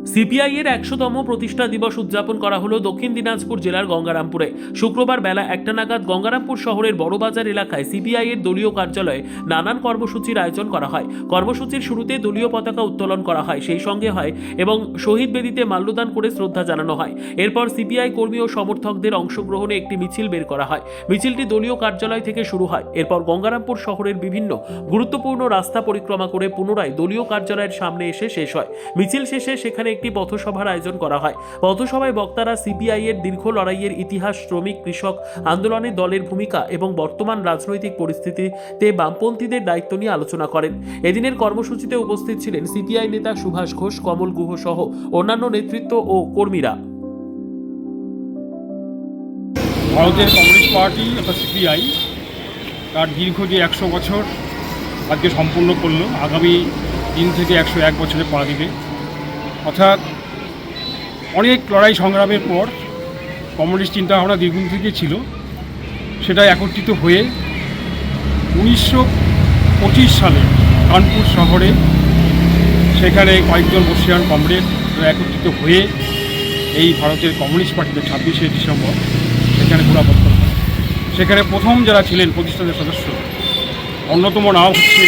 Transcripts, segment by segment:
CPI এর 100তম প্রতিষ্ঠা দিবস উদযাপন করা হলো দক্ষিণ দিনাজপুর জেলার গঙ্গারামপুরে। শুক্রবার বেলা 1টা নাগাদ গঙ্গারামপুর শহরের বড়বাজার এলাকায় সিপিআই এর দলীয় কার্যালয়ে নানান কর্মসূচির আয়োজন করা হয়। কর্মসূচির শুরুতে দলীয় পতাকা উত্তোলন করা হয়, সেই সঙ্গে হয় এবং শহীদ বেদিতে মাল্যদান করে শ্রদ্ধা জানানো হয়। এরপর সিপিআই কর্মী ও সমর্থকদের অংশগ্রহণে একটি মিছিল বের করা হয়। মিছিলটি দলীয় কার্যালয় থেকে শুরু হয়। এরপর গঙ্গারামপুর শহরের বিভিন্ন গুরুত্বপূর্ণ রাস্তা পরিক্রমা করে পুনরায় দলীয় কার্যালয়ের সামনে এসে শেষ হয়। মিছিল শেষে সেখানে একটি পথসভার আয়োজন করা হয়। পথসভায় বক্তারা সিপিআই এর দীর্ঘ লড়াইয়ের ইতিহাস, শ্রমিক কৃষক আন্দোলনে দলের ভূমিকা এবং বর্তমান রাজনৈতিক পরিস্থিতিতে বামপন্থীদের দায়িত্ব নিয়ে আলোচনা করেন। এদিনের কর্মসূচিতে উপস্থিত ছিলেন সিপিআই নেতা সুভাষ ঘোষ, কমল গুহ সহ অন্যান্য নেতৃত্ব ও কর্মীরা। ভারতের কমিউনিস্ট পার্টি অর্থাৎ সিপিআই তার দীর্ঘ যে 100 বছর আজকে সম্পূর্ণ করলো, আগামী দিন থেকে 101 বছরে পা দিবে। অর্থাৎ অনেক লড়াই সংগ্রামের পর কমিউনিস্ট চিন্তাভাবনা দীর্ঘদিন থেকে ছিল, সেটা একত্রিত হয়ে 1925 সালে কানপুর শহরে সেখানে কয়েকজন বর্ষিয়ান কমরেড একত্রিত হয়ে এই ভারতের কমিউনিস্ট পার্টিতে 26শে ডিসেম্বর সেখানে গোড়াপত্তন হয়। সেখানে প্রথম যারা ছিলেন প্রতিষ্ঠানের সদস্য, অন্যতম নাম হচ্ছে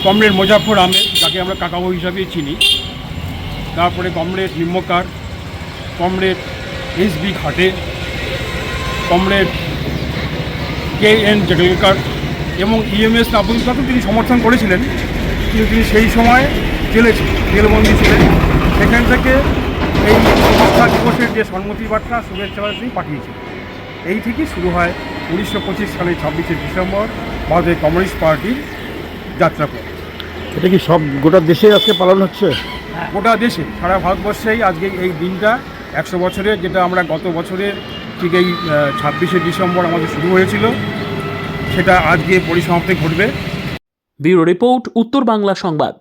কমরেড মোজাফফর আহমেদ, যাকে আমরা কাকাবাবু হিসাবে চিনি। তারপরে কমরেড নিম্মকার, কমরেড SB ঘাটে, কমরেড KN জগলকার এবং EMS আবুলকাকে তিনি সমর্থন করেছিলেন, কিন্তু তিনি সেই সময় জেলে ছিলেন, জেলবন্দি ছিলেন। সেখান থেকে এই প্রতিষ্ঠা দিবসের যে সম্মতি বার্তা, শুভেচ্ছা বার্তা তিনি পাঠিয়েছিলেন। এই থেকেই শুরু হয় 1925 সালের 26শে ডিসেম্বর ভারতের কমিউনিস্ট পার্টির যাত্রাপথ। এটা কি সব গোটা দেশে আজকে পালন হচ্ছে? গোটা দেশে, সারা ভারতবর্ষেই আজকে এই দিনটা 100 বছরের, যেটা আমরা গত বছরের ঠিক এই 26শে ডিসেম্বর আমাদের শুরু হয়েছিল, সেটা আজকে পরিসমাপ্তি ঘটবে। ব্যুরো রিপোর্ট, উত্তর বাংলা সংবাদ।